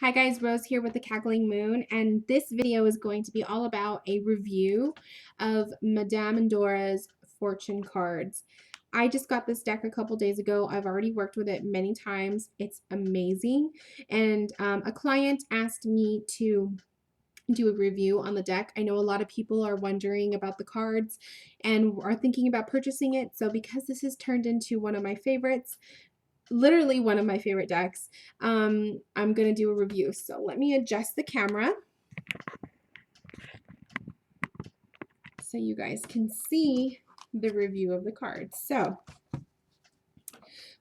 Hi guys, Rose here with the Cackling Moon, and this video is going to be all about a review of Madame Endora's fortune cards. I just got this deck a couple days ago. I've already worked with it many times. It's amazing, and a client asked me to do a review on the deck. I know a lot of people are wondering about the cards and are thinking about purchasing it, so because this has turned into one of my favorites, literally one of my favorite decks, I'm gonna do a review. So let me adjust the camera so you guys can see the review of the cards. So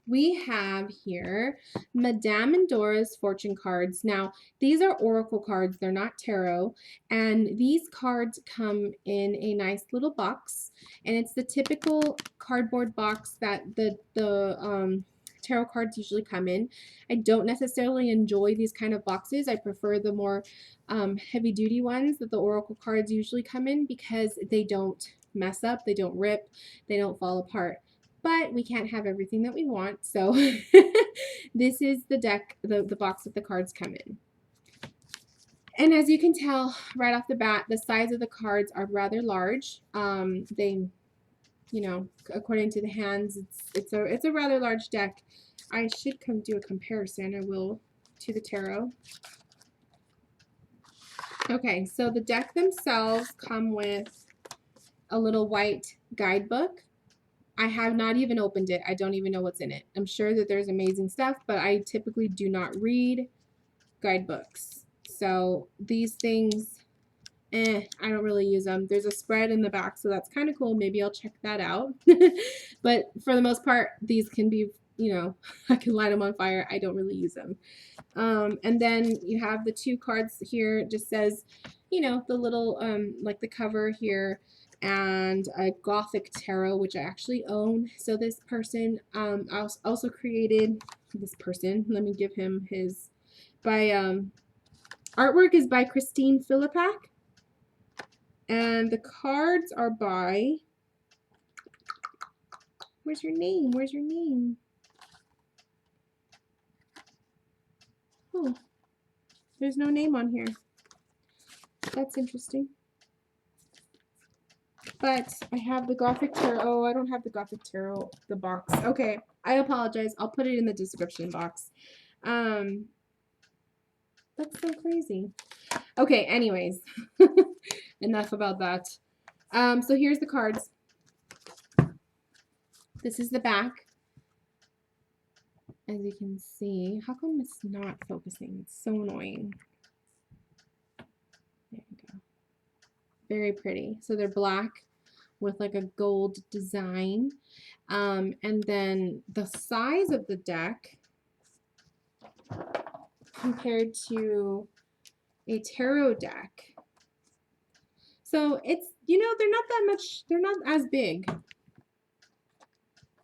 we have here Madame Endora's fortune cards. Now, these are oracle cards, they're not tarot, and these cards come in a nice little box, and it's the typical cardboard box that the tarot cards usually come in. I don't necessarily enjoy these kind of boxes. I prefer the more heavy duty ones that the oracle cards usually come in because they don't mess up, they don't rip, they don't fall apart. But we can't have everything that we want, so this is the deck, the box that the cards come in. And as you can tell right off the bat, the size of the cards are rather large. They, you know, according to the hands, it's a rather large deck. I should do a comparison. I will to the tarot. Okay, so the deck themselves come with a little white guidebook. I have not even opened it. I don't even know what's in it. I'm sure that there's amazing stuff, but I typically do not read guidebooks. So these things, I don't really use them. There's a spread in the back, so that's kind of cool. Maybe I'll check that out. But for the most part, these can be, you know, I can light them on fire. I don't really use them. And then you have the two cards here. It just says, you know, the little, like the cover here, and a Gothic tarot, which I actually own. So this person also created this person. Let me give him his, by artwork is by Christine Philippak, and the cards are by, where's your name? Where's your name? Oh, there's no name on here. That's interesting. But I have the Gothic Tarot. Oh, I don't have the Gothic Tarot, the box. Okay, I apologize. I'll put it in the description box. That's so crazy. Okay, anyways. Enough about that. So here's the cards. This is the back. As you can see. How come it's not focusing? It's so annoying. There you go. Very pretty. So they're black with like a gold design. And then the size of the deck compared to a tarot deck. So it's, you know, they're not that much, they're not as big.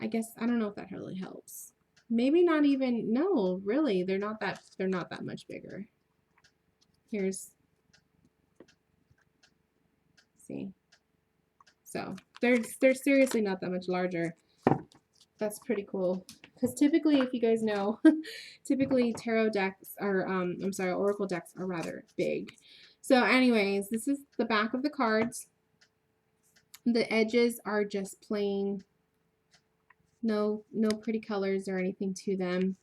I guess, I don't know if that really helps. Maybe not even, no, really, they're not that much bigger. Here's, see. So they're seriously not that much larger. That's pretty cool. Because typically, if you guys know, typically tarot decks are, I'm sorry, oracle decks are rather big. So anyways, this is the back of the cards. The edges are just plain, no pretty colors or anything to them.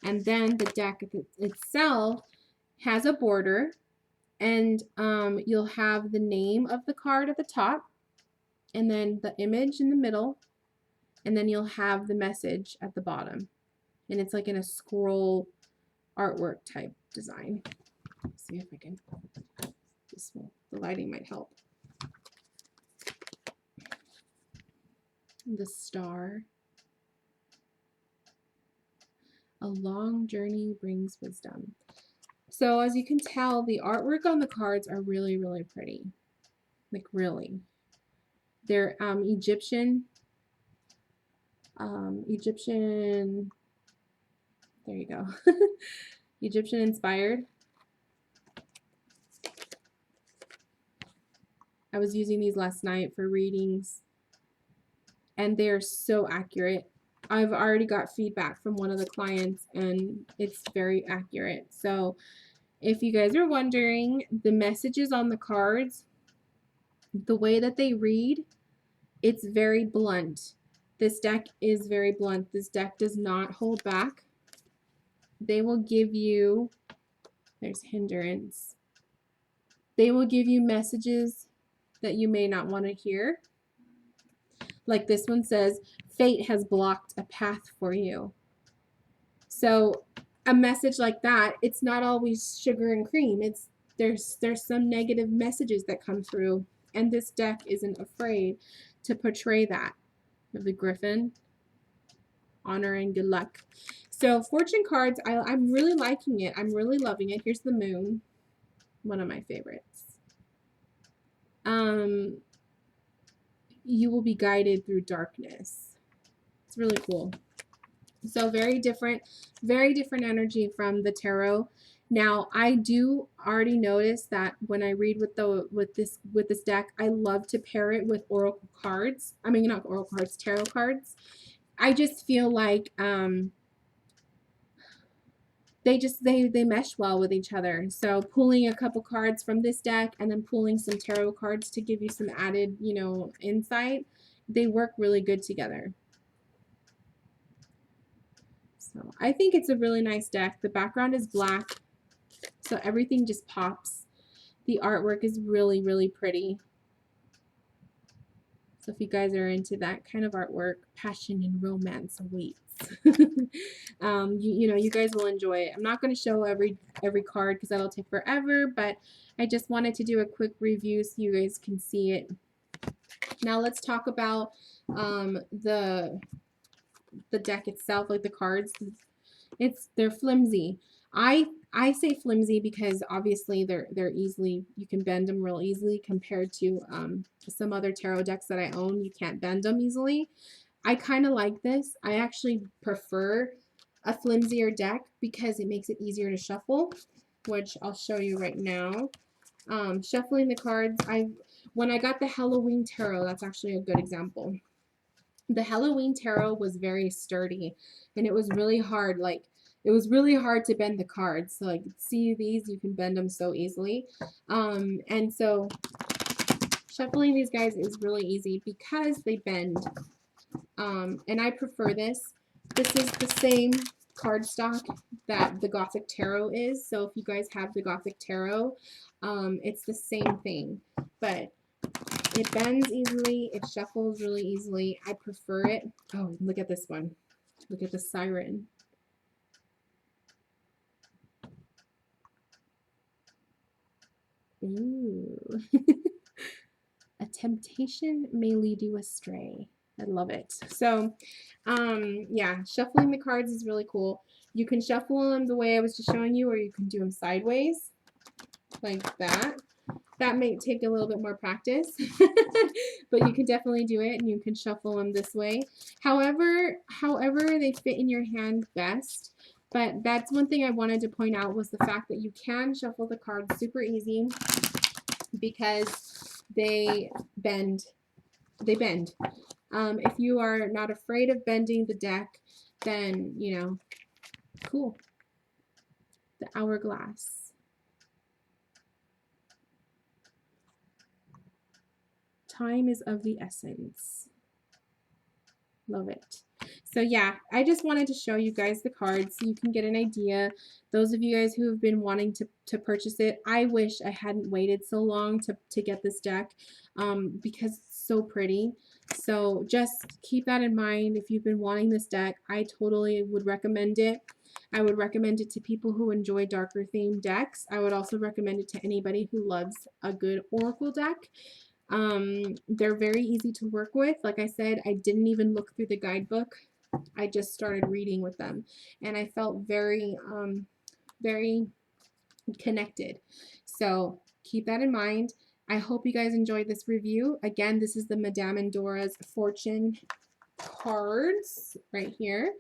And then the deck itself has a border, and you'll have the name of the card at the top, and then the image in the middle, and then you'll have the message at the bottom. And it's like in a scroll artwork type design. Let's see if I can, this will, the lighting might help. The star. A long journey brings wisdom. So as you can tell, the artwork on the cards are really, really pretty. Like really. They're Egyptian, there you go. Egyptian inspired. I was using these last night for readings, and they're so accurate. I've already got feedback from one of the clients, and it's very accurate. So If you guys are wondering, the messages on the cards, the way that they read, it's very blunt. This deck is very blunt. This deck does not hold back. They will give you, there's hindrance. They will give you messages that you may not want to hear. Like this one says, fate has blocked a path for you. So a message like that, it's not always sugar and cream. There's some negative messages that come through, and this deck isn't afraid to portray that. Of the Griffin, honor and good luck. So fortune cards, I'm really liking it. I'm really loving it. Here's the moon, one of my favorites. You will be guided through darkness. It's really cool. So very different energy from the tarot. Now, I do already notice that when I read with this deck, I love to pair it with oracle cards. I mean, not oracle cards, tarot cards. I just feel like they mesh well with each other. So pulling a couple cards from this deck and then pulling some tarot cards to give you some added, you know, insight, they work really good together. So I think it's a really nice deck. The background is black, so everything just pops. The artwork is really, really pretty. So if you guys are into that kind of artwork, passion and romance awaits. You know, you guys will enjoy it. I'm not going to show every card because that'll take forever, but I just wanted to do a quick review so you guys can see it. Now let's talk about the deck itself, like the cards. They're flimsy. I say flimsy because obviously they're easily, you can bend them real easily compared to some other tarot decks that I own. You can't bend them easily. I kind of like this. I actually prefer a flimsier deck because it makes it easier to shuffle, which I'll show you right now. Shuffling the cards, when I got the Halloween tarot, that's actually a good example. The Halloween tarot was very sturdy, and it was really hard. Like, it was really hard to bend the cards. So, like, see these, you can bend them so easily. And so shuffling these guys is really easy because they bend. And I prefer this. This is the same cardstock that the Gothic Tarot is. So if you guys have the Gothic Tarot, it's the same thing. But it bends easily. It shuffles really easily. I prefer it. Oh, look at this one. Look at the siren. Ooh. A temptation may lead you astray. I love it. So, yeah, shuffling the cards is really cool. You can shuffle them the way I was just showing you, or you can do them sideways, like that. That may take a little bit more practice, but you can definitely do it, and you can shuffle them this way. However they fit in your hand best. But that's one thing I wanted to point out was the fact that you can shuffle the cards super easy because they bend. They bend. If you are not afraid of bending the deck, then, you know, cool. The hourglass. Time is of the essence. Love it. So yeah, I just wanted to show you guys the cards so you can get an idea. Those of you guys who have been wanting to purchase it, I wish I hadn't waited so long to get this deck because it's so pretty. So just keep that in mind. If you've been wanting this deck, I totally would recommend it. I would recommend it to people who enjoy darker themed decks. I would also recommend it to anybody who loves a good oracle deck. They're very easy to work with. Like I said, I didn't even look through the guidebook. I just started reading with them, and I felt very, very connected. So keep that in mind. I hope you guys enjoyed this review. Again, this is the Madame Endora's fortune cards right here.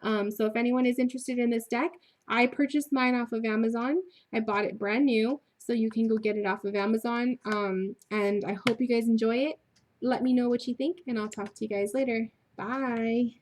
So if anyone is interested in this deck, I purchased mine off of Amazon. I bought it brand new, so you can go get it off of Amazon. And I hope you guys enjoy it. Let me know what you think, and I'll talk to you guys later. Bye.